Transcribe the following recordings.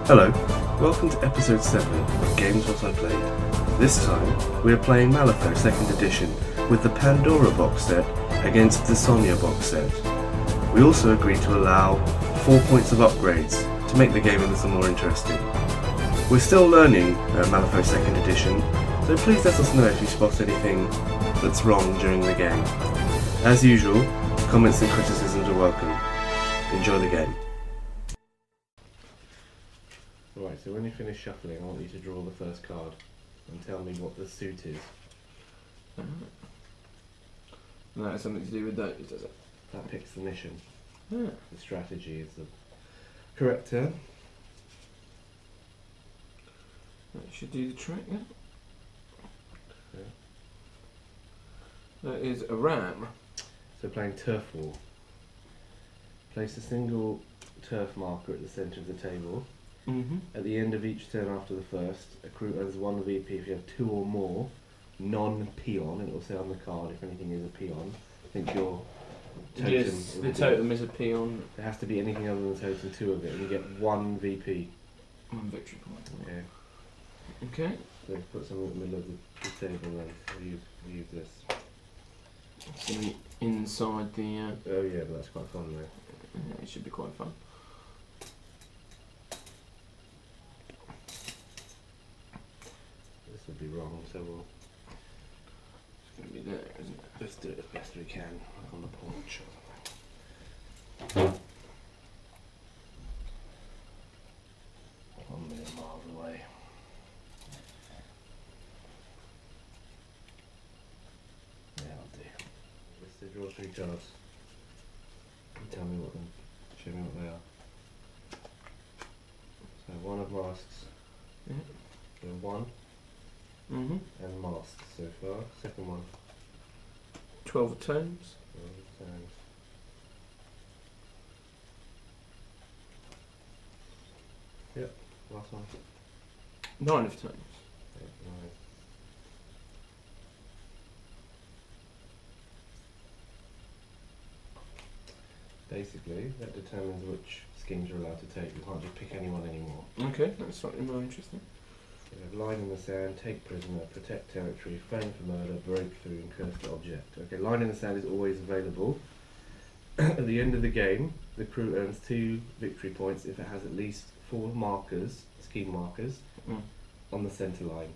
Hello, welcome to episode 7 of Games What I Played. This time, we are playing Malifaux 2nd edition with the Pandora box set against the Sonia box set. We also agreed to allow 4 points of upgrades to make the game a little more interesting. We're still learning Malifaux 2nd edition, so please let us know if you spot anything that's wrong during the game. As usual, comments and criticisms are welcome. Enjoy the game. Right, so when you finish shuffling, I want you to draw the first card and tell me what the suit is. That has something to do with those, does it? That picks the mission. Yeah. The strategy is the correct turn. That should do the trick, yeah. That is a ram. So playing Turf War. Place a single turf marker at the centre of the table. Mm-hmm. At the end of each turn after the first, a crew earns 1 VP if you have 2 or more non-peon, and it will say on the card if anything is a peon. I think your totem... Yes, the totem is a peon. There has to be anything other than the totem 2 of it, and you get 1 VP. 1 victory point. Yeah. Okay. So put something in the middle of the table then. We'll use this. It's going to be inside the... Oh yeah, but that's quite fun though. Yeah, it should be quite fun. This would be wrong, so we'll... It's going to be there, isn't it? Let's do it as best we can, like on the porch or something. 1 million miles away. Yeah, I'll do. Let's draw 3 cards. You tell me what them, show me what they are. So 1 of masks. Yeah. So 1 Mm-hmm. and masks so far. Second one. 12 of tomes. 12 times. Yep, last one. 9 of tomes. Yep, 9. Basically, that determines which schemes you're allowed to take. You can't just pick anyone anymore. Okay, that's slightly more interesting. You have line in the sand, take prisoner, protect territory, frame for murder, breakthrough, and curse the object. Okay, line in the sand is always available. At the end of the game, the crew earns 2 victory points if it has at least 4 markers, scheme markers, on the centre line.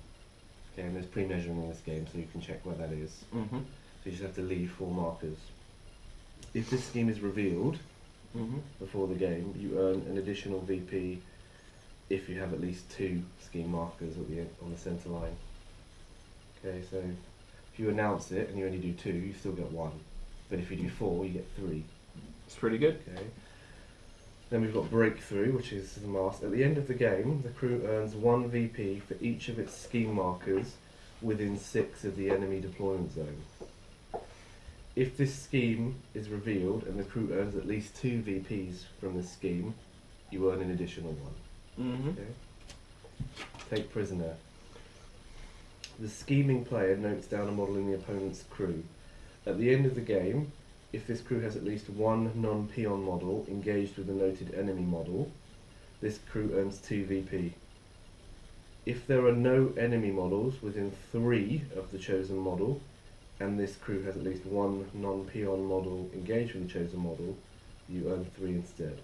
Okay, and there's pre-measuring in this game, so you can check where that is. Mm-hmm. So you just have to leave 4 markers. If this scheme is revealed before the game, you earn an additional VP if you have at least 2 scheme markers at the end, on the centre line. Okay, so if you announce it and you only do 2, you still get 1. But if you do 4, you get 3. It's pretty good. Okay. Then we've got breakthrough, which is the mask. At the end of the game, the crew earns 1 VP for each of its scheme markers within 6 of the enemy deployment zone. If this scheme is revealed and the crew earns at least 2 VPs from this scheme, you earn an additional 1. Mm-hmm. Okay. Take prisoner. The scheming player notes down a model in the opponent's crew. At the end of the game, if this crew has at least 1 non-peon model engaged with a noted enemy model, this crew earns 2 VP. If there are no enemy models within 3 of the chosen model, and this crew has at least 1 non-peon model engaged with the chosen model, you earn 3 instead.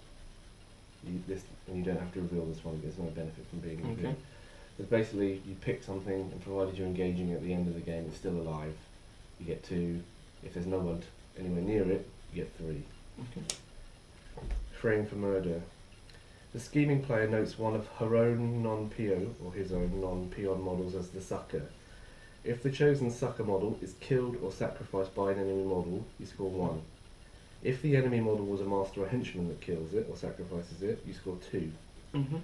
And you don't have to reveal this one, there's no benefit from being revealed. Okay. But basically, you pick something, and provided you're engaging at the end of the game, it's still alive. You get 2. If there's no one anywhere near it, you get 3. Okay. Frame for murder. The scheming player notes one of her own non-peon, or his own non-peon models as the sucker. If the chosen sucker model is killed or sacrificed by an enemy model, you score 1. If the enemy model was a master or henchman that kills it or sacrifices it, you score 2. Mm-hmm.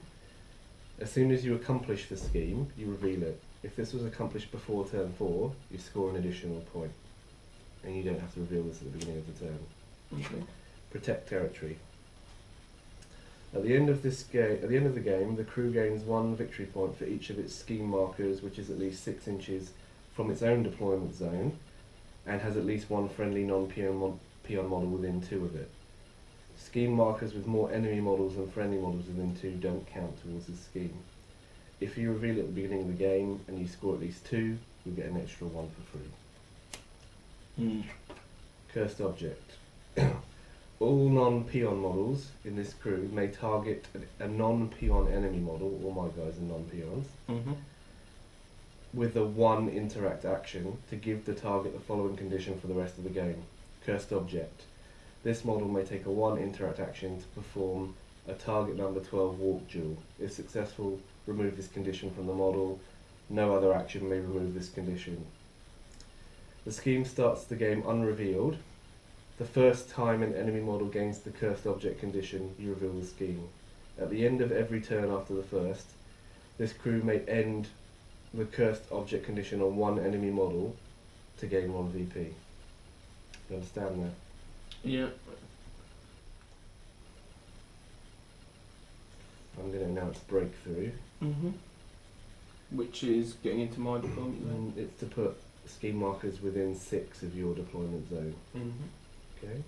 As soon as you accomplish the scheme, you reveal it. If this was accomplished before turn 4, you score an additional point. And you don't have to reveal this at the beginning of the turn. Okay. Protect territory. At the end of the game, the crew gains 1 victory point for each of its scheme markers, which is at least 6 inches from its own deployment zone, and has at least 1 friendly non-peon model within 2 of it. Scheme markers with more enemy models than friendly models within 2 don't count towards this scheme. If you reveal at the beginning of the game and you score at least 2, you'll get an extra 1 for free. Cursed object. All non-peon models in this crew may target a non-peon enemy model, all my guys are non-peons, with a 1 interact action to give the target the following condition for the rest of the game. Cursed object. This model may take a 1 interact action to perform a target number 12 walk duel. If successful, remove this condition from the model. No other action may remove this condition. The scheme starts the game unrevealed. The first time an enemy model gains the cursed object condition, you reveal the scheme. At the end of every turn after the first, this crew may end the cursed object condition on 1 enemy model to gain 1 VP. You understand that? Yeah. I'm going to announce breakthrough. Which is getting into my deployment zone. It's to put scheme markers within 6 of your deployment zone. Okay.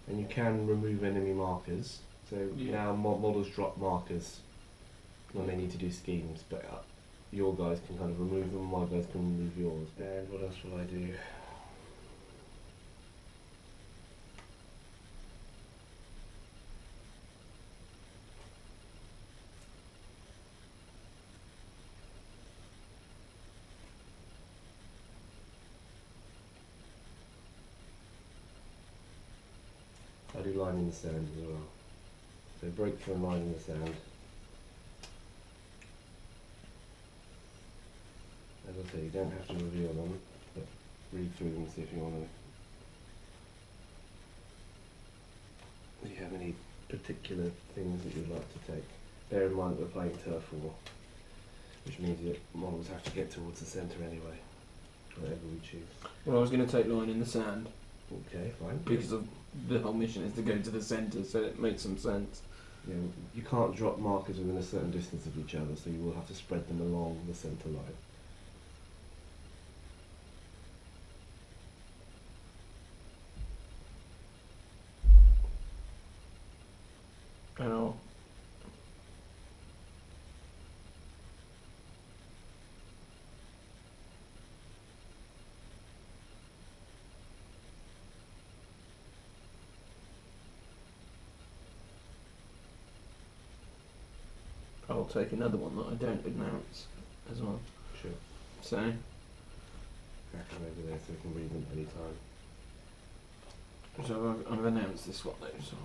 And you can remove enemy markers. So now models drop markers when they need to do schemes, but your guys can kind of remove them, my guys can remove yours. And what else will I do? I do line in the sand as well. So breakthrough and line in the sand. As I say, you don't have to reveal them, but read through them and see if you want to. Do you have any particular things that you'd like to take? Bear in mind that we're playing turf war, which means that models have to get towards the centre anyway, whatever we choose. Well, I was going to take line in the sand. Okay, fine. Because of the whole mission is to go to the centre, so it makes some sense. Yeah, you can't drop markers within a certain distance of each other, so you will have to spread them along the centre line. Oh. I'll take another one that I don't announce as well. Sure. So, Crack them over there so we can read them any time. so I've announced this one though. So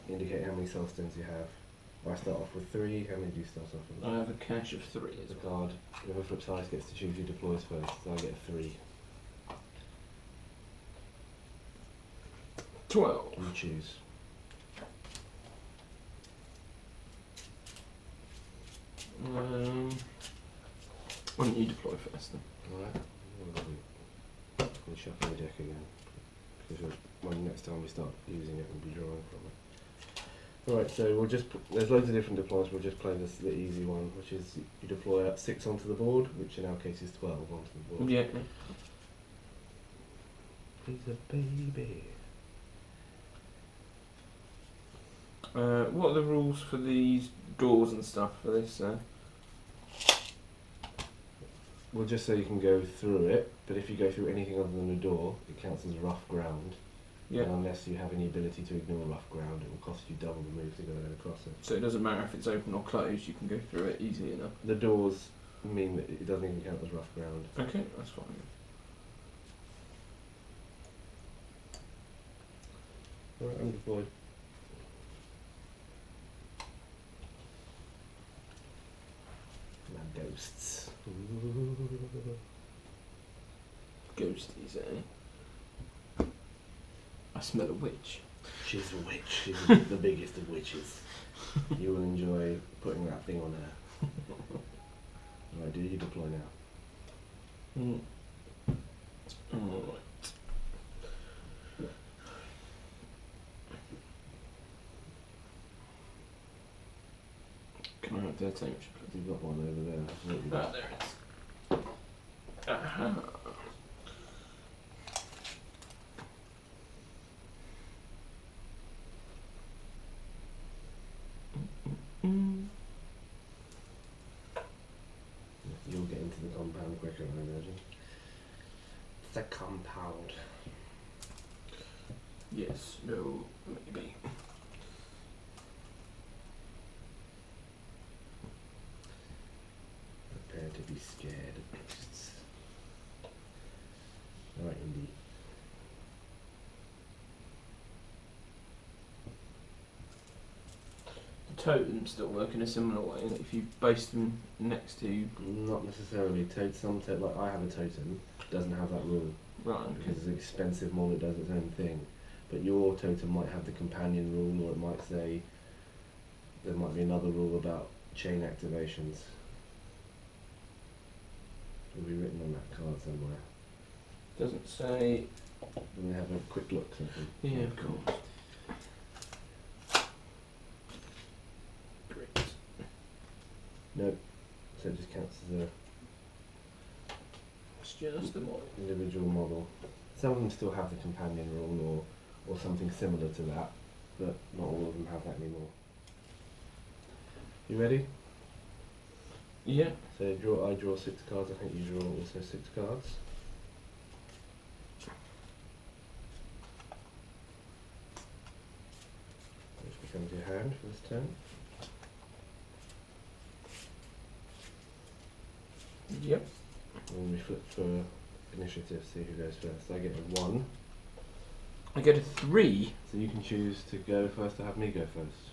Indicate how many cell stones you have. I start off with 3. How many do you start off with? I have a cache of 3 as The well. card, whoever flips highest gets to choose who deploys first, so I get a 3. 12. You choose. Why don't you deploy first then? Alright. We'll shuffle the deck again. Because when next time we start using it, we'll be drawing from it. Alright, so we'll just there's loads of different deployments. We'll just play the easy one, which is you deploy 6 onto the board, which in our case is 12 onto the board. Yeah. He's a baby. What are the rules for these doors and stuff for this? Well, just so you can go through it, but if you go through anything other than a door, it counts as rough ground. Yeah. And unless you have any ability to ignore rough ground, it will cost you double the move to go across it. So it doesn't matter if it's open or closed, you can go through it easily enough. The doors mean that it doesn't even count as rough ground. Okay, that's fine. Alright, I'm deployed. Now ghosts. Ghosties, eh? I smell a witch. She's a witch. She's the biggest of witches. You will enjoy putting that thing on her. Alright, do you deploy now? Alright. Can I have their team? You've got one over there. Ah, there it is. You'll get into the compound quicker, I imagine. The compound. Yes, no, maybe. Prepare to be scared of beasts. Alright, Indy. The totems still work in a similar way. If you base them next to. Not necessarily. Like I have a totem, doesn't have that rule. Right. Because it's an expensive model that does its own thing. But your totem might have the companion rule, or it might say there might be another rule about chain activations. It'll be written on that card somewhere. Doesn't say. Let me have a quick look. Something. Yeah, of course. Great. Nope. So it just counts as a It's just the model. individual model. Some of them still have the companion rule or something similar to that, but not all of them have that anymore. You ready? Yeah. So I draw 6 cards, I think you draw also 6 cards. Which becomes your hand for this turn. Yep. And we flip for initiative, see who goes first. I get a 1. I get a 3. So you can choose to go first or have me go first.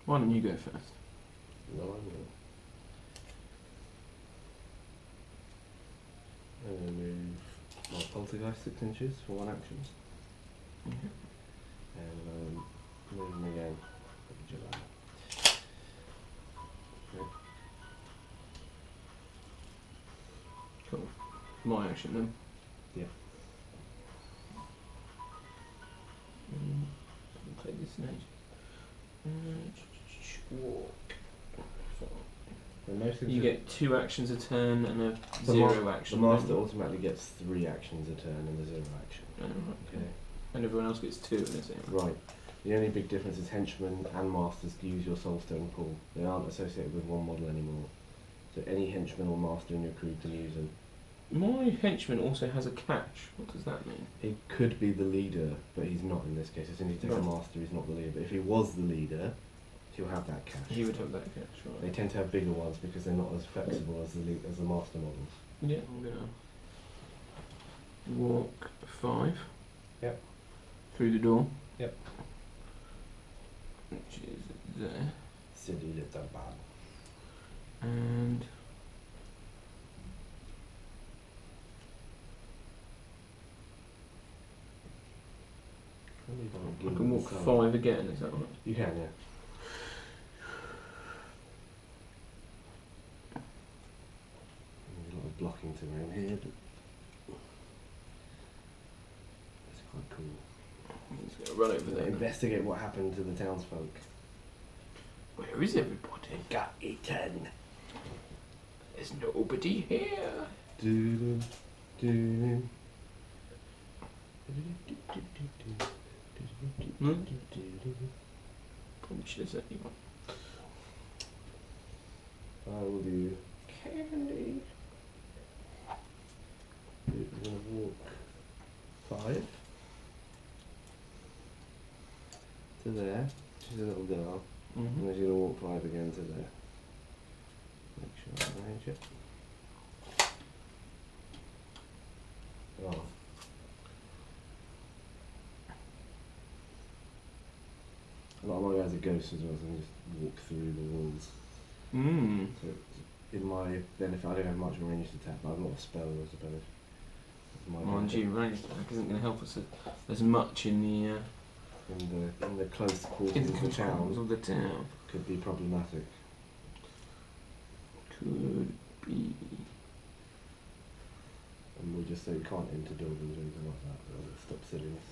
Why don't you go first? No, I will. I'm going to move my poltergeist 6 inches for 1 action. And move them again. July. Okay. Cool. My action then. Yeah. I'll take this next. Walk. And most things You are- get 2 actions a turn and a the 0 The action. master automatically gets 3 actions a turn and a 0 action. Oh, right. Okay. And everyone else gets 2 in the same. Right. The only big difference is henchmen and masters use your soulstone pool. They aren't associated with one model anymore. So any henchman or master in your crew can use them. My henchman also has a catch. What does that mean? He could be the leader, but he's not in this case. As soon as he takes a Right. master, he's not the leader. But if he was the leader, he'll have that cash. He would have that catch, right? They tend to have bigger ones because they're not as flexible as the master models. Yeah, I'm gonna walk 5. Yep. Through the door. Yep. Which is there. Silly little bad. And I can walk 5 again, is that right? You can, yeah. There's a lot of blocking to around here, but it's quite cool. I'm just gonna run over there. Investigate what happened to the townsfolk. Where is everybody? Got eaten. There's nobody here. Do do. Probably should have said you. I will do candy. We're gonna walk 5 to there. She's a little girl. And then she's gonna walk 5 again to there. Make sure I arrange it. Oh. A lot of my guys are ghosts as well, so I can just walk through the walls. So it's in my benefit, I don't have much of a ranged attack, but I've got a spell, I suppose. That's my Mind benefit. you, ranged attack isn't going to help us as much in the In the close quarters of the town, of the town. could be problematic. Could be. And we'll just say you can't enter buildings or anything like that, that'll stop silliness.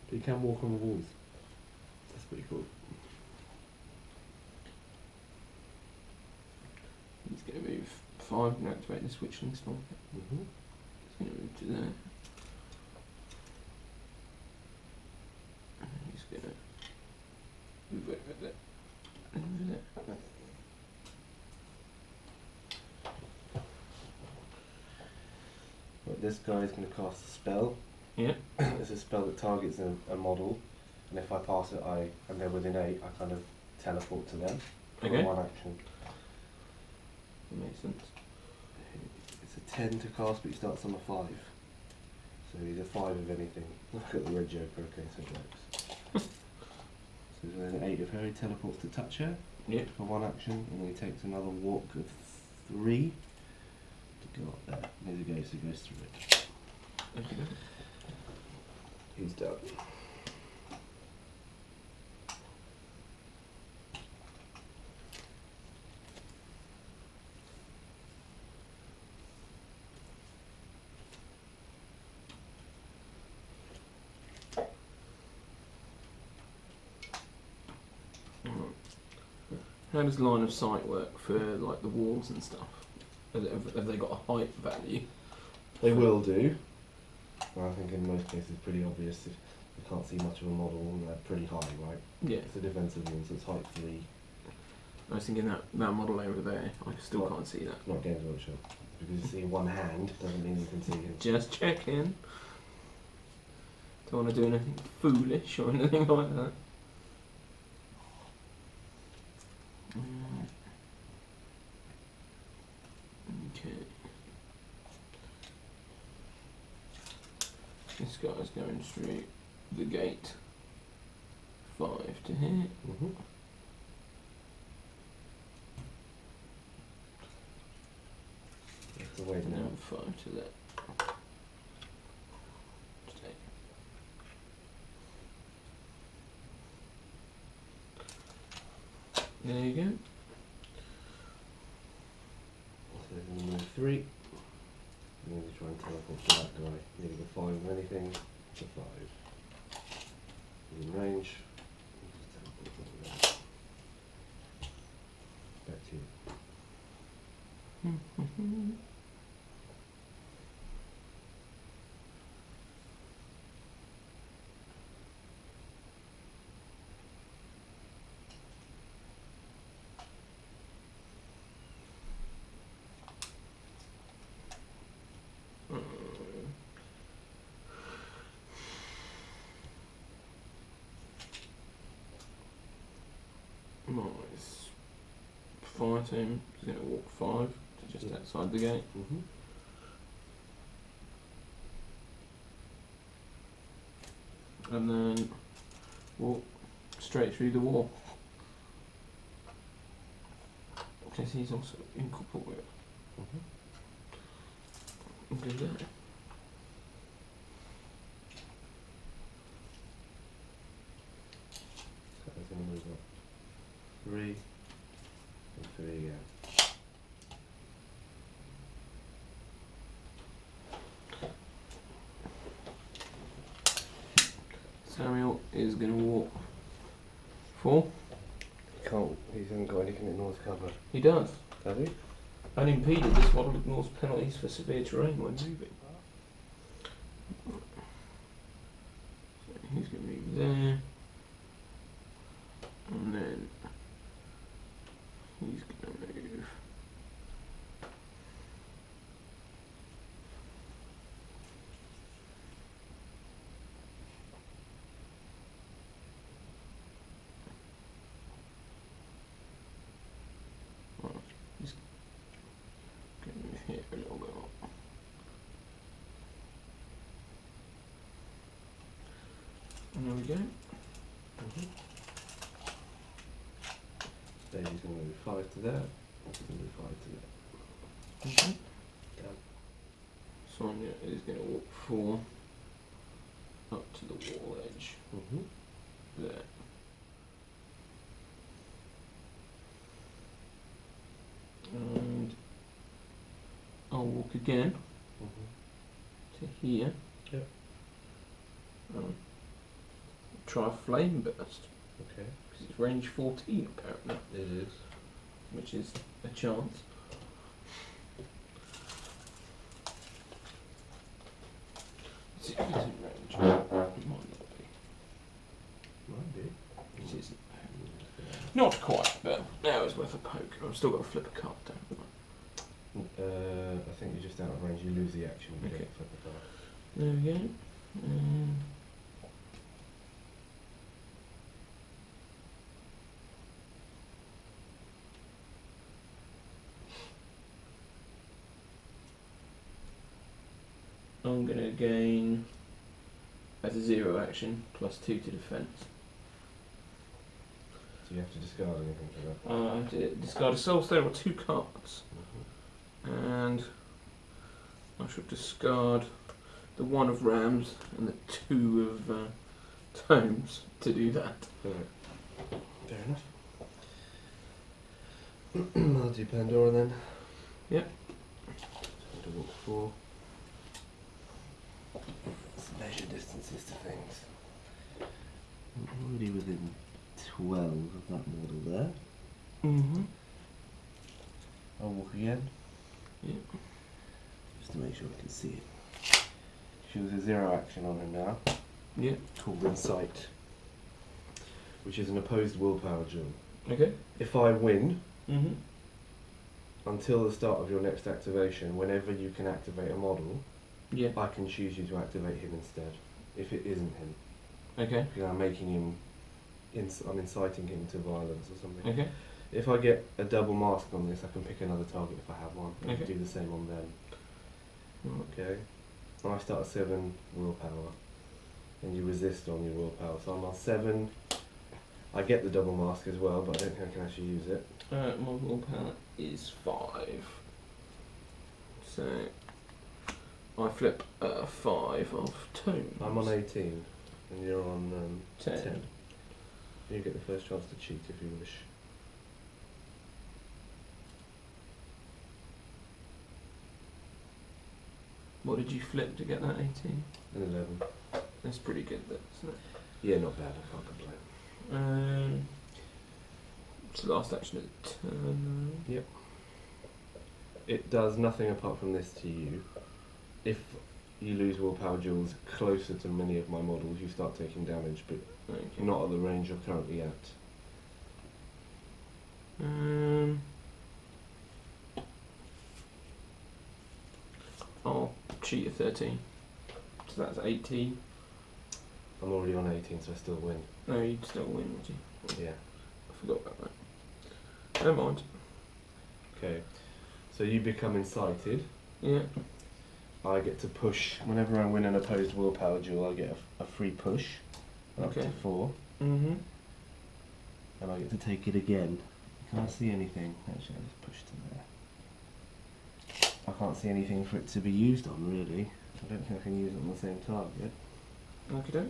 But you can walk on the walls. That's pretty cool. He's going to move 5 and activate the switching storm. Mm-hmm. He's going to move to there. this guy is going to cast a spell. Yeah. It's a spell that targets a model, and if I pass it, and they're within 8, I kind of teleport to them. Okay. One action. That makes sense. It's a 10 to cast, but he starts on a 5. So he's a 5 of anything. Look at the red joker. Okay, so it works. So there's an 8 of her. He teleports to touch her. Yeah. For one action, and then he takes another walk of 3 to go up there. There he goes. He goes through it. Okay. He's done. How does line of sight work for like the walls and stuff? Have they got a height value? They will do. Well, I think in most cases it's pretty obvious if you can't see much of a model and they're pretty high, right? Yeah. It's a defensive one, so it's height 3. I was thinking that model over there, I still can't see that. Not Games Workshop. Because you see one hand doesn't mean you can see him. Just checking. Don't want to do anything foolish or anything like that. Okay. This guy's going through the gate. 5 to hit. Mm-hmm. You have to wait And now. then 5 to that. Stay. There you go. So then move 3. And then you try and teleport to that guy. You either 5 of anything to 5. He's in range. You just teleport over there. Back to you. Nice. Fire team is going to walk 5 to just outside the gate. Mm-hmm. And then walk straight through the wall. Because he's also incorporeal. Mm-hmm. Do that. So I was going to move up 3 and 3 again. Samuel is going to walk 4. He hasn't got anything that North cover. He does. Does he? Unimpeded, this model ignores penalties for severe terrain when moving. So he's going to move there. And then he's going to move. Well, he's going to move here a little bit more. And there we go. Mm-hmm. So he's going to move 5 to there. He's going to move 5 to there. Okay. Done. Sonia is going to walk 4 up to the wall edge Mm-hmm. there. And I'll walk again Mm-hmm. to here. Yep. Try a flame burst, Okay. because it's range 14 apparently, It is. which is a chance. See if it's in range. It might not be. Might be. It isn't. Not quite, but now it's worth a poke. I've still got to flip a card down. I think you're just out of of range, you lose the action. You Okay. don't flip the card. There we go. I'm going to gain, as a 0 action, +2 to defense. So you have to discard anything for that. I have to discard a soul stone or 2 cards. And I should discard the 1 of rams and the 2 of tomes to do that. Alright. Fair enough. I'll do Pandora then. Yep. So to walk 4. Let's measure distances to things. I'm already within 12 of that model there. Mm-hmm. I'll walk again. Yep. Just to make sure I can see it. Choose a 0 action on him now. Yep. Called Insight, which is an opposed willpower duel. Okay. If I win, Mm-hmm. until the start of your next activation, whenever you can activate a model, Yeah. I can choose you to activate him instead, if it isn't him. Okay. Because I'm making him, I'm inciting him to violence or something. Okay. If I get a double mask on this, I can pick another target if I have one, and Okay. do the same on them. Right. Okay. I start at 7 willpower, and you resist on your willpower. So I'm on 7. I get the double mask as well, but I don't think I can actually use it. My willpower is 5. So I flip 5 of tomes. I'm on 18, and you're on 10. 10. You get the first chance to cheat if you wish. What did you flip to get that 18? An 11. That's pretty good, that, isn't it? Yeah, not bad. I can't complain. It's the last action of the turn. Yep. It does nothing apart from this to you. If you lose willpower duels closer to many of my models, you start taking damage, but Okay. not at the range you're currently at. I'll cheat a 13. So that's 18. I'm already on 18, so I still win. No, you'd still win, would you? Yeah. I forgot about that. Never mind. Okay. So you become incited. Yeah. I get to push. Whenever I win an opposed willpower duel, I get a free push. Up Okay. to 4. Mm-hmm. And I get to take it again. Can't see anything. Actually, I'll just push to there. I can't see anything for it to be used on, really. I don't think I can use it on the same target. Okay.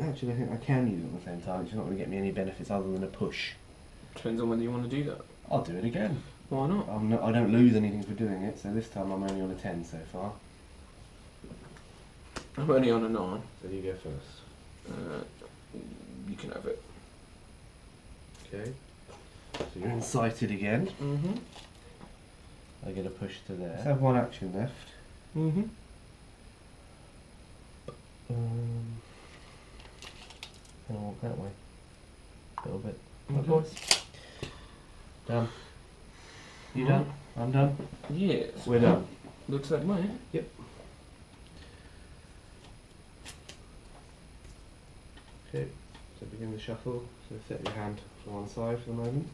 Actually, I think I can use it on the same target. It's not going to get me any benefits other than a push. Depends on whether you want to do that. I'll do it again. Why not? I don't lose anything for doing it, so this time I'm only on a 10 so far. I'm only on a 9. So you go first. You can have it. Okay. So you're incited again. Mm-hmm. I get a push to there. Let's have one action left. Mm-hmm. Gonna walk that way. A little bit. Okay. Boys. Done. You done? I'm done. Yes. We're done. Looks like mine. Yep. Okay, so begin the shuffle. So set your hand to one side for the moment.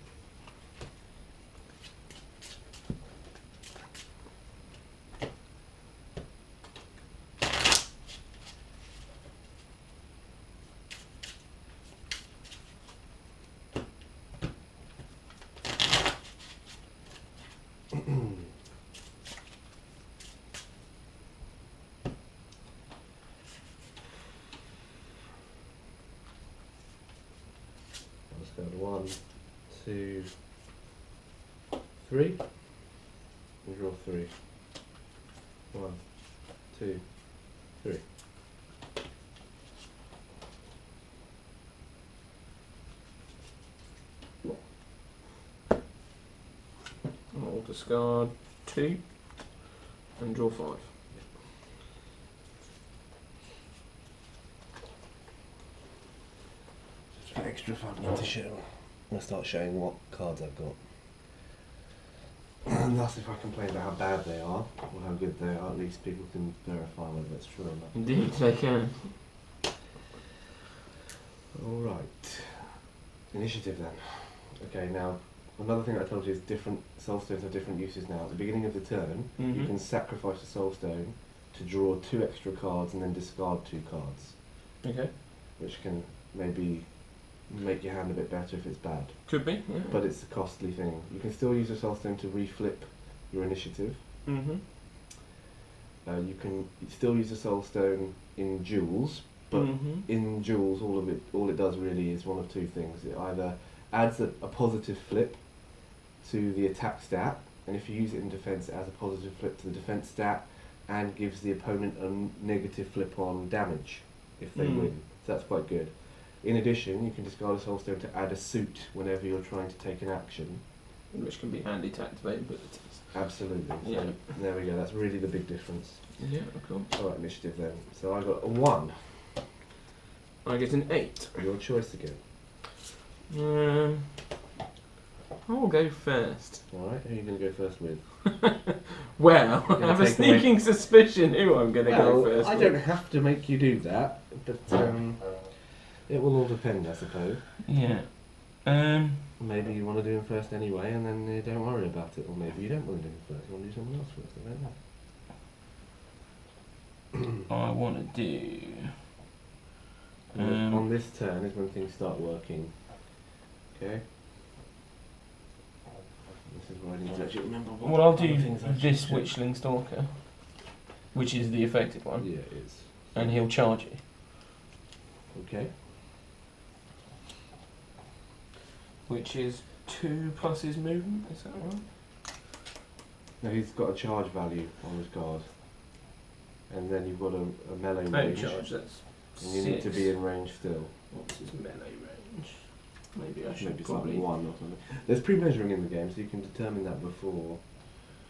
Let's go to 1, 2, 3. And draw 3. 1, 2, 3. I'll discard 2 and draw 5. Just for extra fun, I need to show. I'm going to start showing what cards I've got. thus, if I complain about how bad they are, or how good they are, at least people can verify whether that's true or not. Indeed, they can. Alright. Initiative then. Okay, now, another thing I told you is different soul stones have different uses now. At the beginning of the turn, you can sacrifice a soul stone to draw 2 extra cards and then discard 2 cards. Okay. Which can maybe make your hand a bit better if it's bad. Could be, yeah. But it's a costly thing. You can still use a soul stone to reflip your initiative. Mm-hmm. You can still use a soul stone in duels, but in duels all it does really is one of 2 things. It either adds a positive flip to the attack stat, and if you use it in defense, it adds a positive flip to the defense stat and gives the opponent a negative flip on damage if they win. So that's quite good. In addition, you can discard a soul stone to add a suit whenever you're trying to take an action. Which can be handy to activate abilities. Absolutely. So Yeah. there we go, that's really the big difference. Yeah, cool. Alright, initiative then. So I got a 1. I get an 8. Your choice again. I'll go first. Alright, who are you going to go first with? Well, I have a take away- sneaking suspicion who I'm going to go first I with. don't have to make you do that, but it will all depend, I suppose. Yeah. Maybe you want to do him first anyway, and then you don't worry about it, or maybe you don't want to do him first. You want to do someone else first. I don't know. I want to do... On this turn is when things start working. Okay. This is where I need to actually remember what. Well, I'll do other things I should this check. Witchling Stalker, which is the effective one, Yeah, it is. and he'll charge you. Okay. Which is 2 plus his movement, is that right? Now he's got a charge value on his guard, and then you've got a melee Oh, range, charge, that's and you need to 6. be in range still. What's his melee range? Maybe I should Maybe it's probably... like 1 or something. There's pre-measuring in the game, so you can determine that before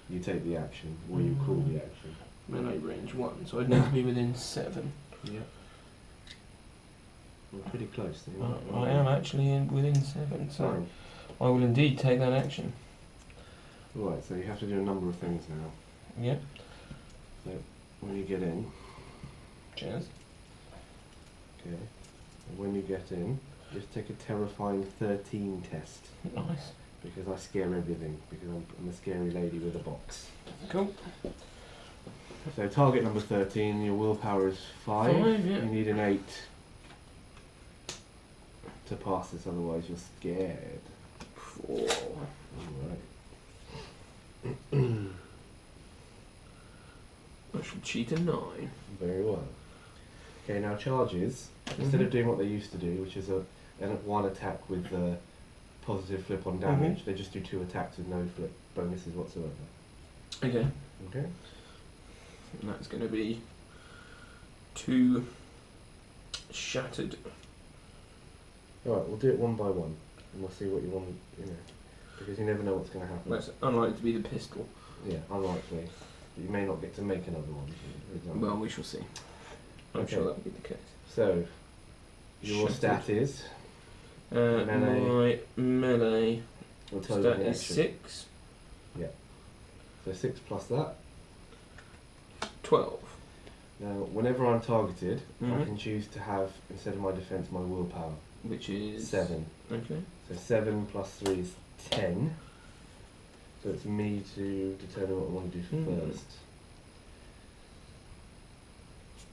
you take the action, or you call the action. Melee range 1, so I'd need to be within 7. Yeah. We're pretty close. So I am actually within 7, so Fine. I will indeed take that action. Right, so you have to do a number of things now. Yep. So when you get in, Cheers. okay, and when you get in, just take a terrifying 13 test, Nice. because I scare everything, because I'm a scary lady with a box. Cool. So target number 13, your willpower is 5. 5, yeah. You need an 8 to pass this, otherwise you're scared. 4. Alright. I should cheat a 9. Very well. Okay, now charges, instead of doing what they used to do, which is a 1 attack with a positive flip on damage, they just do 2 attacks with no flip bonuses whatsoever. Okay. Okay? And that's going to be 2 shattered. Alright, we'll do it one by one, and we'll see what you want, because you never know what's going to happen. That's unlikely to be the pistol. Yeah, unlikely. You may not get to make another one, for example. Well, we shall see. I'm Okay. sure that will be the case. So, your Shattered. stat is? My melee We'll tell you in stat the is action. 6. So 6 plus that. 12. Now, whenever I'm targeted, I Mhm. can choose to have, instead of my defense, my willpower. Which is... 7. Okay. So 7 plus 3 is 10. So it's me to determine what I want to do first.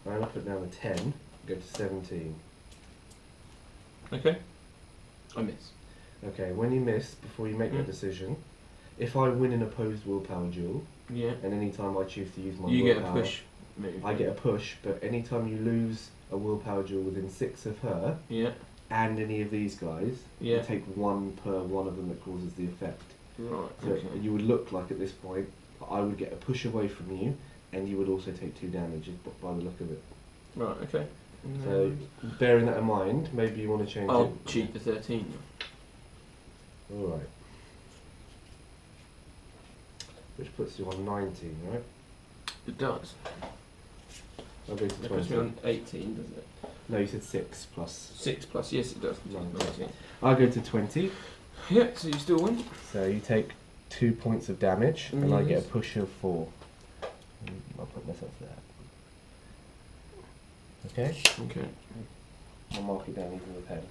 I'm going to put down a 10, go to 17. Okay. I miss. Okay, when you miss, before you make that decision, if I win an opposed willpower duel, Yeah. and any time I choose to use my You willpower, get a push move. I get a push, but any time you lose a willpower duel within 6 of her, Yeah. and any of these guys, Yeah. you take 1 per one of them that causes the effect. Right. So Okay. you would look like at this point, I would get a push away from you, and you would also take 2 damage by the look of it. Right. Okay. So bearing that in mind, maybe you want to change I'll it. cheat the 13. Alright. Which puts you on 19, right? It does. I'll go to It puts me 20. on 18, doesn't it? No, you said 6 plus. 6 plus, yes it does. 19. 19. I'll go to 20. Yeah, so you still win. So you take 2 points of damage, and I get a Yes. push of 4. I'll put myself there. Okay? Okay. I'll mark it down using the pen.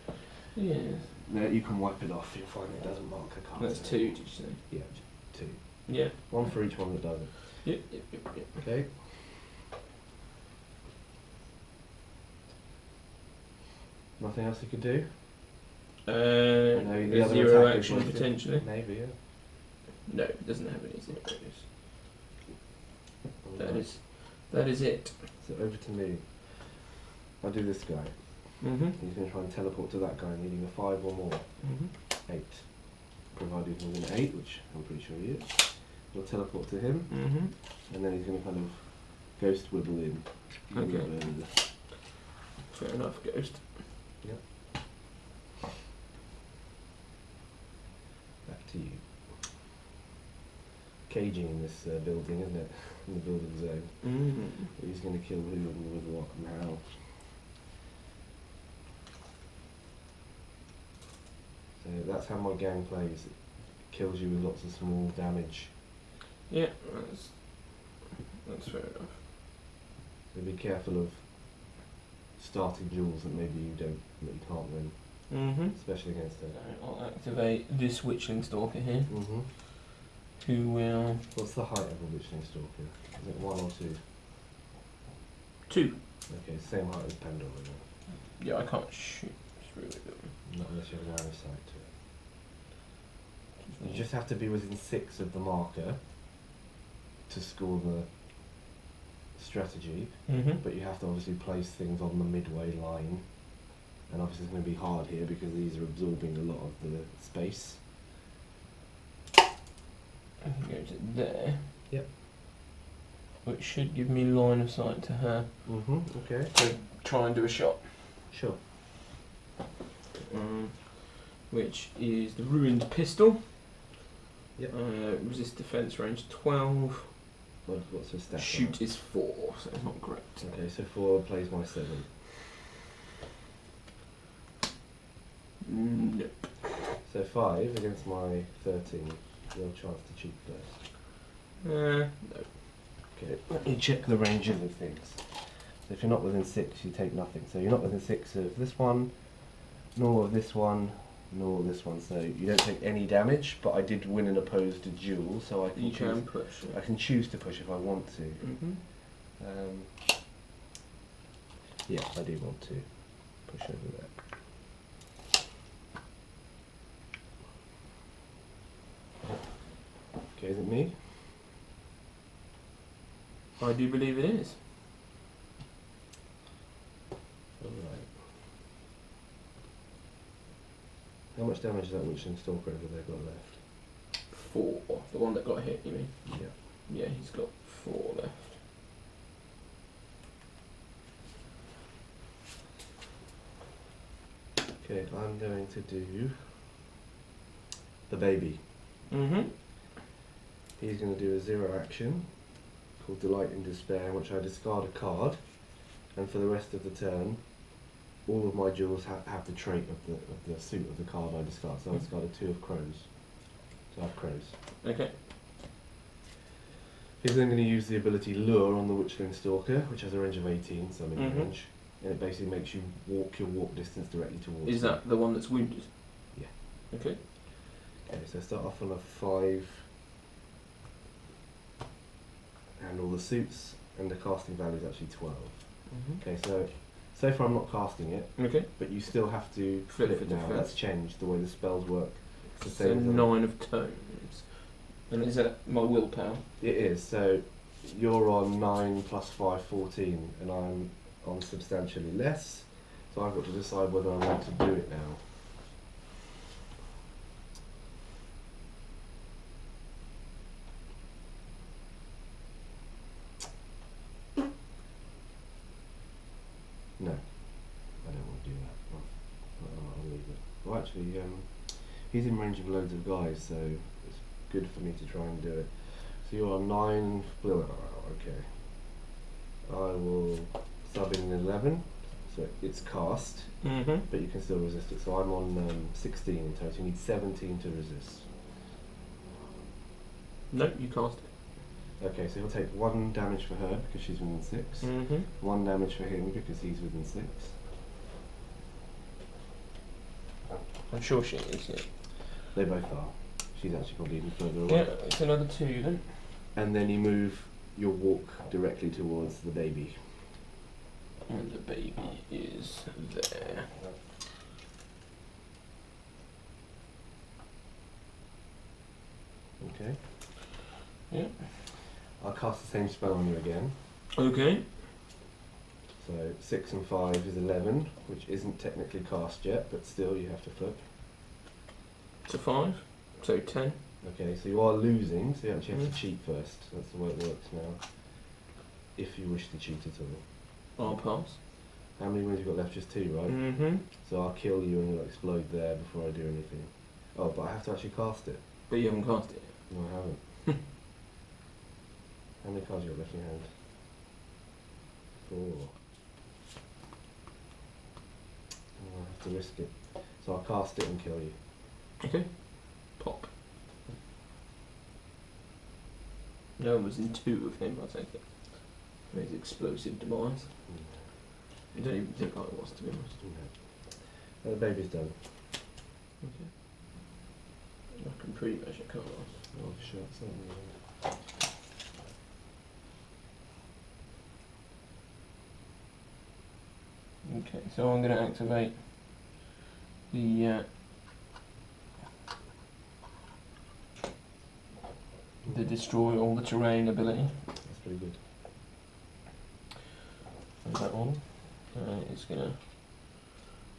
Yes. No, you can wipe it off, you'll find it doesn't mark a card. That's 2, did you say? Yeah, 2. Yeah. 1 for each one that doesn't. Yep. Okay? Nothing else you could do? No, the a other 0 attack is action limited. potentially. Maybe, yeah. No, it doesn't have any 0s. That is it. So over to me. I'll do this guy. Mm-hmm. He's going to try and teleport to that guy needing a 5 or more. Mm-hmm. 8. Provided he's within 8, which I'm pretty sure he is. He'll teleport to him, Mm-hmm. and then he's going to kind of ghost wibble in. Okay. Wibble. Fair enough, Ghost. Back to you. Caging in this building, isn't it? In the building zone. Mm-hmm. He's going to kill who and with what and how. So that's how my gang plays. It kills you with lots of small damage. Yeah, that's fair enough. So be careful of starting duels that maybe you can't win, Mm-hmm. especially against her. I'll activate this Witchling Stalker here, Mm-hmm. who will... What's the height of a Witchling Stalker? Is it 1 or 2? 2. Okay, same height as Pandora then. Yeah, I can't shoot through it. Not unless you have line of sight to it. You just have to be within 6 of the marker to score the strategy, Mm-hmm. but you have to obviously place things on the midway line. And obviously it's going to be hard here because these are absorbing a lot of the space. I can go to there. Yep. Which should give me line of sight to her. Mm-hmm, okay. To try and do a shot. Sure. Which is the Ruined Pistol. Yep. Resist defense range 12. What's her stat? Shoot is 4, so it's not great. Okay, so 4 plays my 7. Nope. So 5 against my 13. Real chance to cheat first. No. Okay, let me check the ranges of things. So if you're not within 6, you take nothing. So you're not within 6 of this one, nor of this one, nor this one. So you don't take any damage, but I did win an opposed duel, so I can You choose. can push. I can choose to push if I want to. Mm-hmm. Yeah, I do want to push over there. Okay, is it me? I do believe it is. Alright. How much damage has that Witchling Stalker over there got left? 4. The one that got hit, you mean? Yeah. Yeah, he's got 4 left. Okay, I'm going to do the baby. Mm-hmm. He's going to do a 0 action called Delight in Despair, in which I discard a card, and for the rest of the turn, all of my jewels have the trait of the suit of the card I discard. So I discarded 2 of crows. So I have crows. Okay. He's then going to use the ability Lure on the Witchling Stalker, which has a range of 18, so I'm in Mhm. range. And it basically makes you walk your walk distance directly towards Is him. that the one that's wounded? Yeah. Okay. Okay, so start off on a 5. And all the suits, and the casting value is actually 12. Mm-hmm. Okay, so far I'm not casting it, Okay. but you still have to Flip flip for now. defense. That's changed the way the spells work. It's the So same as the- 9 of tones. And is that my willpower? It is, so you're on 9 plus 5, 14, and I'm on substantially less, so I've got to decide whether I want to do it now. No, I don't want to do that. I'll leave it. Well, actually, he's in range of loads of guys, so it's good for me to try and do it. So you're on 9. Okay. I will sub in an 11, so it's cast, Mm-hmm. but you can still resist it. So I'm on 16 in total. You need 17 to resist. Nope, you cast it. Okay, so he'll take 1 damage for her because she's within 6. Mm-hmm. 1 damage for him because he's within 6. I'm sure she is, yeah. They both are. She's actually probably even further away. Yeah, it's another 2 then. And then you move your walk directly towards the baby. And the baby is there. Okay. Yeah. I'll cast the same spell on you again. Okay. So 6 and 5 is 11, which isn't technically cast yet, but still you have to flip. So 5. So 10. Okay, so you are losing, so you actually have to cheat first. That's the way it works now. If you wish to cheat at all. I'll pass. How many wounds have you got left? Just 2, right? Mm-hmm. So I'll kill you and you'll explode there before I do anything. Oh, but I have to actually cast it. But you haven't cast it. No, I haven't. How many cards you got left in your hand? 4. Oh, I have to risk it. So I'll cast it and kill you. Okay. Pop. No one was in 2 of him, I take it. His explosive demise. You don't even think I was, to be honest. No. The baby's done. Okay. I can pre-measure, can't I? Oh, sure. Certainly. Okay, so I'm going to activate the destroy all the terrain ability. That's pretty good. And that one, it's going to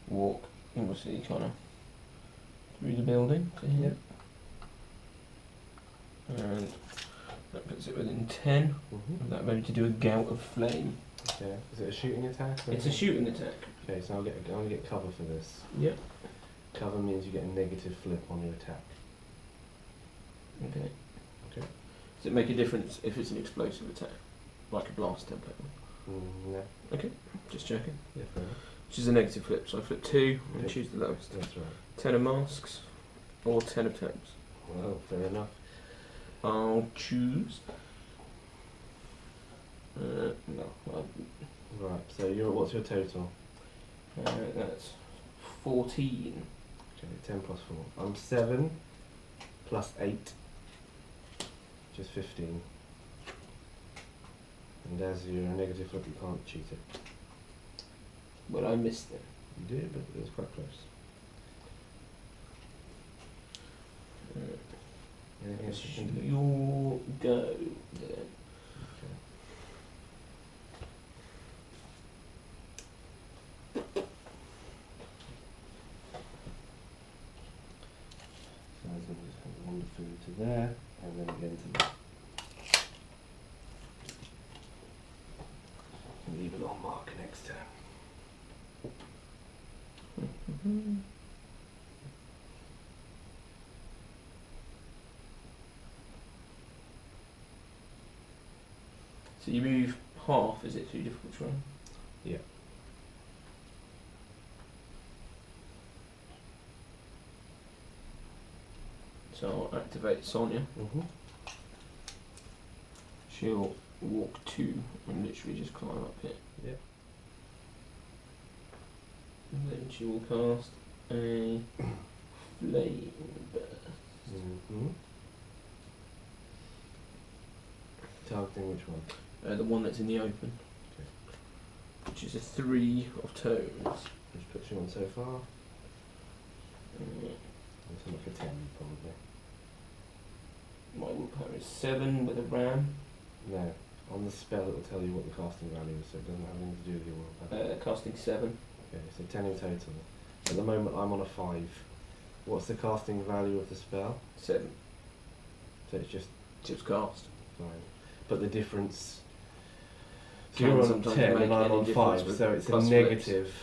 walk, obviously, kind of through the building to here. And that puts it within 10. Mm-hmm. Of that ready to do a gout of flame. Okay. Is it a shooting attack? It's a shooting attack. Okay, so I'll get cover for this. Yep. Cover means you get a negative flip on your attack. Okay. Okay. Does it make a difference if it's an explosive attack? Like a blast template? No. Okay, just checking. Yeah, fair enough. Which is a negative flip, so I flip 2 and Okay. choose the lowest. That's right. 10 of masks or 10 of tomes. Well, fair enough. I'll choose. No, Right, so what's your total? that's 14. Okay, 10 plus 4. I'm 7 plus 8, which is 15. And as you're a negative flip, you can't cheat it. Well, I missed it. You did, but it was quite close. Anything else you can do? Your go then. Okay. So I'm going to just put 1 food to there, and then again to there. And leave it on mark next turn. So you move half, is it too difficult to run? Yeah. So I'll activate Sonia. Mm-hmm. She'll walk 2 and literally just climb up here. Yep. And then she will cast a flame burst. Mm-hmm. Targeting which one? The one that's in the open. Okay. Which is a 3 of tomes. Which puts you on so far? It's like a 10 probably. My willpower is 7 with a ram. No. On the spell it will tell you what the casting value is, so it doesn't have anything to do with your willpower. Casting 7. Okay, so 10 in total. At the moment I'm on a 5. What's the casting value of the spell? 7. So it's just Just cast. fine. But the difference... So Can you're on sometimes 10 make and I'm any on difference 5, with so it's a plus negative.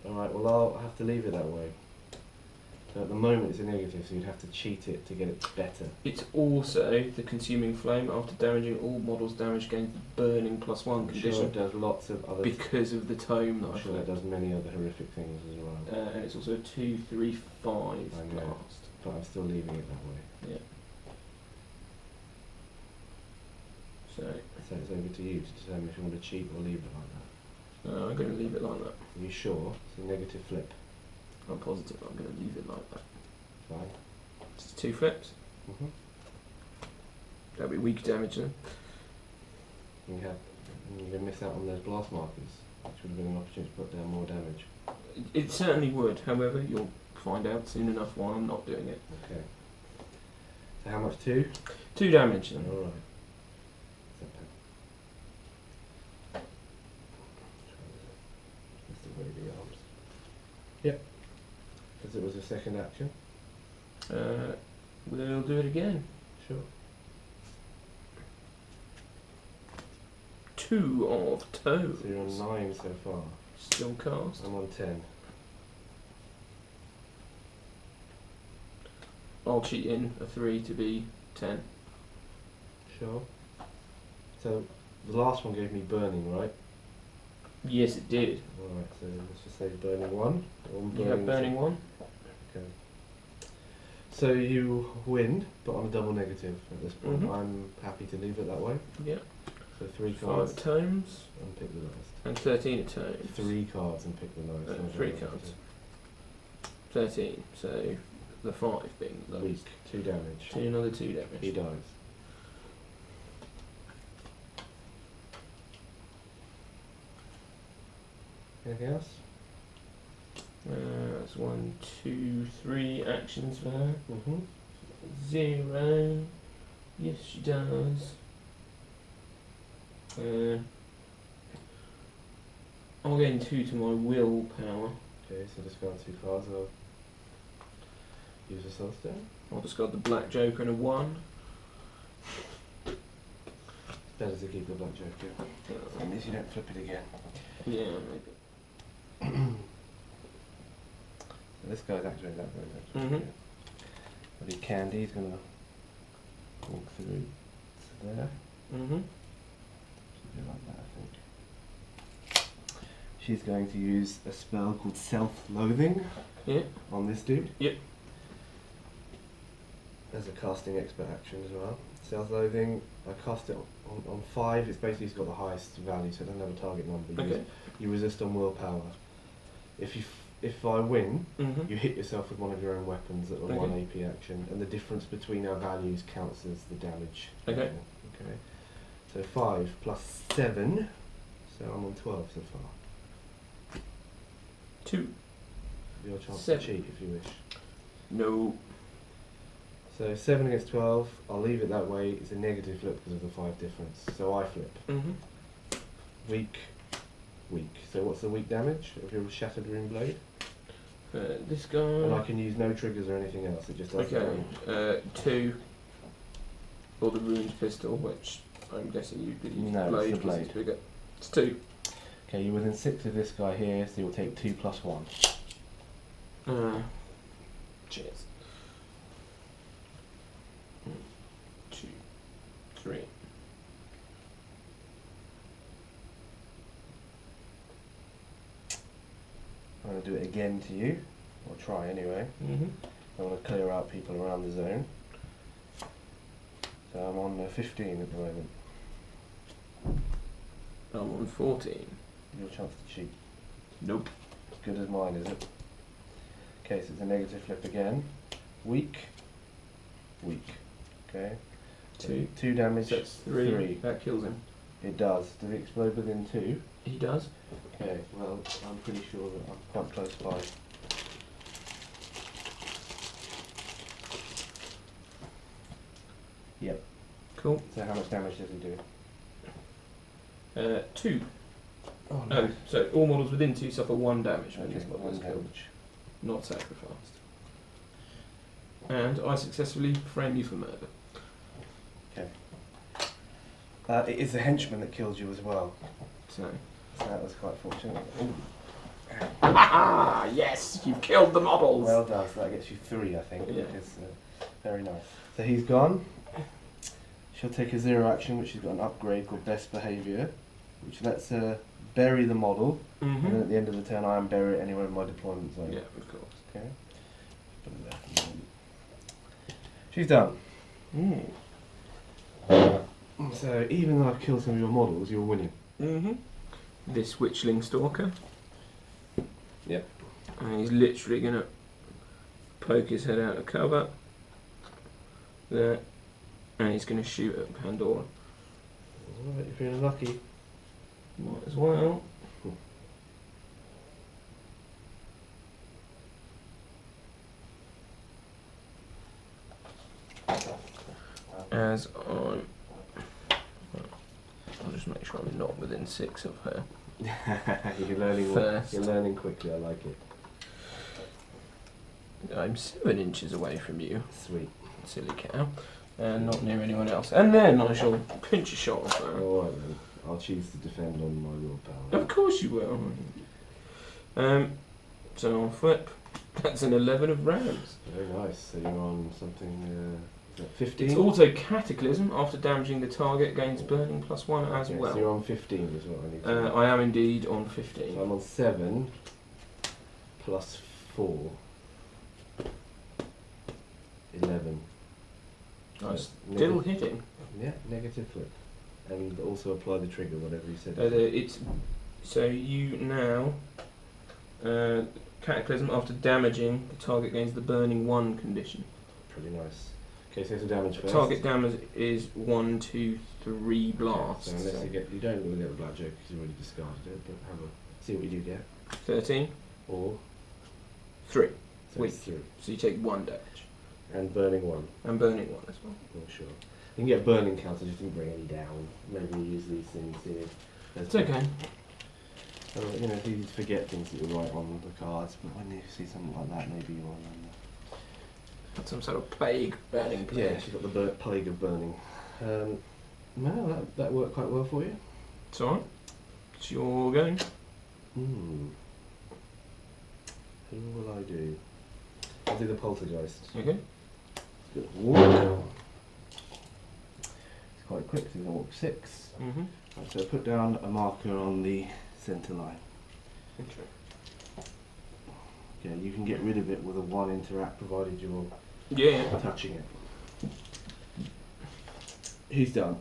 Alright, well I'll have to leave it that way. So at the moment it's a negative, so you'd have to cheat it to get it better. It's also the consuming flame after damaging all models damage gains the burning +1 I'm sure condition it does lots of other... because of the tome that I'm I sure it flipped. does many other horrific things as well. And it's also 2, 3, 5 I know. blast. But I'm still leaving it that way. Yeah. So it's over to you to determine if you want to cheat or leave it like that. I'm going to leave it like that. Are you sure? It's a negative flip. I'm positive I'm going to leave it like that. Fine. It's 2 flips. That'll be weak damage then. You're going to miss out on those blast markers, which would have been an opportunity to put down more damage. It certainly would, however, you'll find out soon enough why I'm not doing it. Okay. So how much? 2? 2 damage then. Alright. That's the way the arms. Yep. Because it was a second action. We'll do it again. Sure. 2 of toes. So you're on 9 so far. Still cast. I'm on 10. I'll cheat in a 3 to be 10. Sure. So the last one gave me burning, right? Yes, it did. Alright, so let's just say burning 1. You have burning 1. Okay. So you win, but on a double negative at this point. Mhm. I'm happy to leave it that way. Yeah. So 3 5 cards tomes and pick the lowest. and 13 of tomes. 3 cards and pick the lowest. not 3 double cards. negative. 13. So the 5 being the lowest. Weak. 2 damage. Another 2 damage. He dies. Anything else? That's 1, 2, 3 actions for her. Mm-hmm. 0. Yes, she does. I'll gain 2 to my willpower. Okay, so discard 2 cards. I'll use a soul stone. I'll discard the black joker and a 1. Better to keep the black joker. That means you don't flip it again. Yeah, maybe. This guy's activated that very much. Mhm. But he candy, he's going to walk through to there. Mm-hmm. Should do like that, I think. She's going to use a spell called Self-Loathing Yeah. on this dude. Yep. As a casting expert action as well. Self-Loathing, I cast it on 5, it's basically got the highest value, so it doesn't have a target number. Okay. You resist on willpower. If I win, Mm-hmm. you hit yourself with one of your own weapons at a Okay. 1 AP action, and the difference between our values counts as the damage. Okay. level. Okay. So 5 plus 7, so I'm on 12 so far. 2. Your chance 7. to cheat if you wish. No. So 7 against 12, I'll leave it that way. It's a negative flip because of the 5 difference. So I flip. Mm-hmm. Weak, weak. So what's the weak damage of your Shattered Rune Blade? This guy. And I can use no triggers or anything else. It just does Okay. damage. 2. Or the ruined pistol, which I'm guessing you could use. No, it's blade the 'cause blade. It's bigger. It's 2. Okay, you're within 6 of this guy here, so you'll take 2 plus 1. Cheers. 2, 3. I'm going to do it again to you, or try anyway. Mm-hmm. I want to clear out people around the zone. So I'm on 15 at the moment. I'm on 14. Your chance to cheat. Nope. As good as mine, is it? Okay, so it's a negative flip again. Weak. Weak. Okay. 2. 2 damage. So that's 3. That kills him. It does. Does it explode within 2? He does. Okay, well, I'm pretty sure that I'm quite close by. Yep. Cool. So how much damage does he do? 2. Oh Oh, so all models within 2 suffer 1 damage when Okay, this model is 1 killed, damage. not sacrificed. And I successfully frame you for murder. It is the henchman that killed you as well. So. So that was quite fortunate. Ah, yes, you've killed the models. Well done. So that gets you 3, I think. Yeah. Which is very nice. So he's gone. She'll take a 0 action, which has got an upgrade called Best Behaviour, which lets her bury the model, and then at the end of the turn I unbury it anywhere in my deployment zone. Yeah, of course. Okay. Put it there for the moment. She's done. So even though I've killed some of your models, you're winning. This Witchling Stalker. Yep. And he's literally going to poke his head out of cover. There. And he's going to shoot at Pandora. Alright, you're feeling lucky. Might as well. As I'm... I'll just make sure I'm not within 6 of her. You're learning. First. You're learning quickly. I like it. I'm 7 inches away from you, Sweet. silly cow, and not near anyone else. And then I shall pinch a shot of her. Alright then. I'll choose to defend on my willpower. Of course you will. So I'll flip. That's an 11 of rams. Very nice. So you're on something. Is that 15? It's auto cataclysm. After damaging the target, gains burning +1 as well. So you're on 15 as well. I need to. I am indeed on 15. So I'm on 7 plus 4. 11. I'm still hitting. Yeah, negative flip. And also apply the trigger, whatever you said. So you now cataclysm after damaging the target gains the burning 1 condition. Pretty nice. Okay, so it's a damage first. Target damage is 1, 2, 3 blasts. So unless you don't really get the black joke because you already discarded it, but have a see what you do get. 13 or 3. So Weak. it's 3. So you take 1 damage. And burning 1. And burning 1 as well. Not sure. You can get burning counter, just didn't bring any down. Maybe you use these things here. It's okay. You know, it's easy to forget things that you write on the cards, but when you see something like that, maybe you'll remember. Got some sort of plague burning. Yeah, she's got the plague of burning. No, that worked quite well for you. It's alright. It's your going. Who will I do? I'll do the poltergeist. Okay. Good. Walk. It's quite quick, so you're going to walk 6. Right, so put down a marker on the centre line. Okay, you can get rid of it with a 1 interact provided you're touching it. He's done.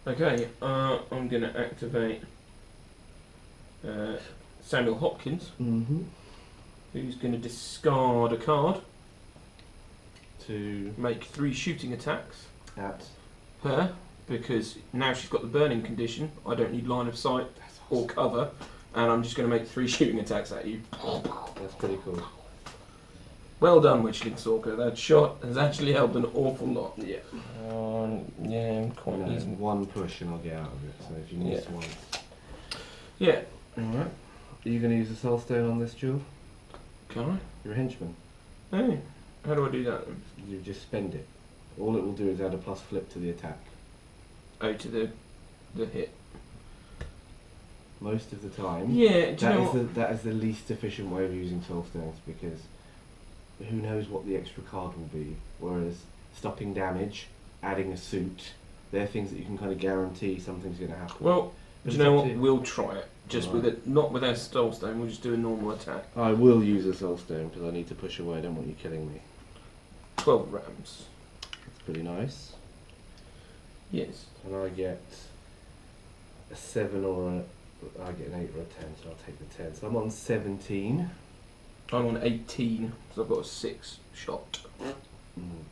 Okay, I'm going to activate Samuel Hopkins, who's going to discard a card to make 3 shooting attacks at her, because now she's got the burning condition. I don't need line of sight or cover, and I'm just going to make 3 shooting attacks at you. That's pretty cool. Well done, Witchling Stalker. That shot has actually helped an awful lot. Yeah. Yeah, quite No, easy. 1 push and I'll get out of it. So if you miss once. Yeah. Alright. Are you going to use a soul stone on this duel? Can I? You're a henchman. Hey, how do I do that then? You just spend it. All it will do is add a plus flip to the attack. Oh, to the hit. Most of the time. Yeah, do you know what? That is the least efficient way of using soul stones, because who knows what the extra card will be. Whereas stopping damage, adding a suit, they're things that you can kind of guarantee something's going to happen. Well, But do you know what? it's up to you. We'll try it. Just Alright. with it, not with our soul stone. We'll just do a normal attack. I will use a soul stone because I need to push away. I don't want you killing me. 12 rams. That's pretty nice. Yes. And I get a 7 or I get an 8 or a 10, so I'll take the 10. So I'm on 17. I'm on 18, so I've got a 6 shot.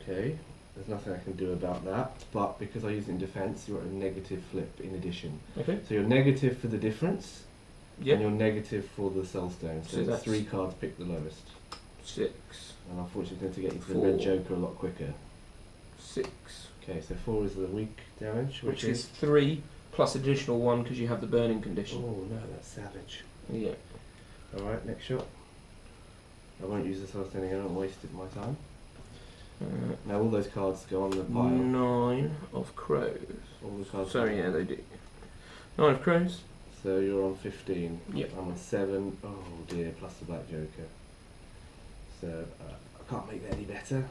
Okay. There's nothing I can do about that, but because I use it in defence, you're at a negative flip in addition. Okay. So you're negative for the difference, Yeah. and you're negative for the soul stone. So So it's that's 3 cards, pick the lowest. 6. And unfortunately, it's going to get you to the 4. red joker a lot quicker. 6. Okay, so 4 is the weak damage, Which is 3 plus additional 1 because you have the burning condition. Oh no, that's savage. Yeah. Alright, next shot. I won't use the soul stone again, I don't waste my time. Now all those cards go on the pile. 9 of crows. All the cards. Sorry, yeah, they do. 9 of crows. So you're on 15. Yep. I'm on 7. Oh dear, plus the black joker. So I can't make that any better.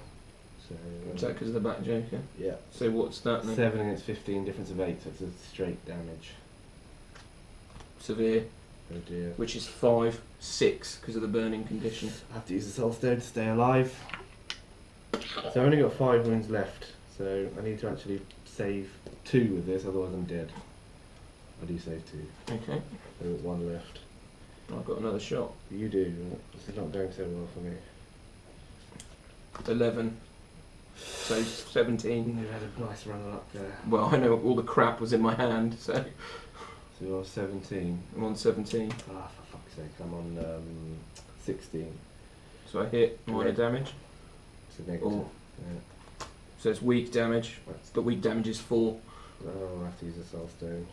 So Is that because of the back joker? yeah. So what's that then? 7 against 15, difference of 8, so it's a straight damage. Severe. Oh dear. Which is 5, 6 because of the burning condition. I have to use the soul stone to stay alive. So I've only got 5 wounds left. So So I need to actually save 2 with this, otherwise I'm dead. I do save 2. Okay. So 1 left. I've got another shot. You do. This is not going so well for me. 11. So 17. You had a nice run up there. Well, I know all the crap was in my hand, so So you're 17. I'm on 17. Ah, for fuck's sake, I'm on 16. So I hit minor damage. It's a negative. Oh. Yeah. So it's weak damage, but weak damage is 4. Oh, I have to use a soulstone.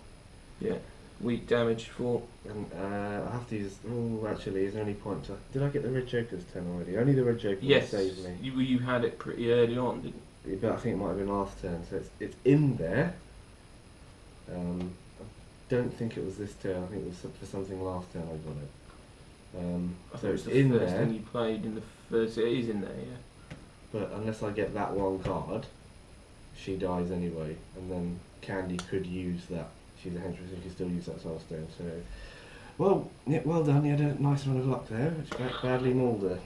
Yeah. Weak damage 4. And I have to use. Oh, actually, is there any point to? Did I get the red joker's 10 already? Only the red joker Yes. saved me. You had it pretty early on, didn't you? But I think it might have been last turn, so it's in there. I don't think it was this turn. I think it was for something last turn I got it. I So thought it it's was the in first there. thing you played in the first. It is in there, yeah. But unless I get that one card, she dies anyway, and then Candy could use that. She's a henchman, so she can still use that soulstone. So, well, yeah, well done. You had a nice run of luck there. Which badly mauled her.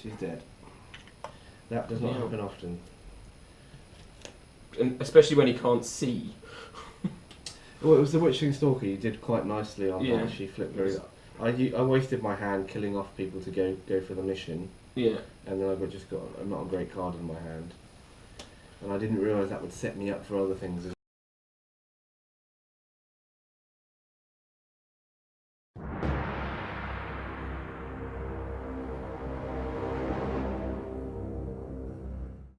She's dead. That does not Yeah. happen often. And especially when he can't see. Well, it was the Witching Stalker. You did quite nicely on Yeah. that. She flipped very. I wasted my hand killing off people to go for the mission, Yeah. and then I just got not a great card in my hand. And I didn't realise that would set me up for other things as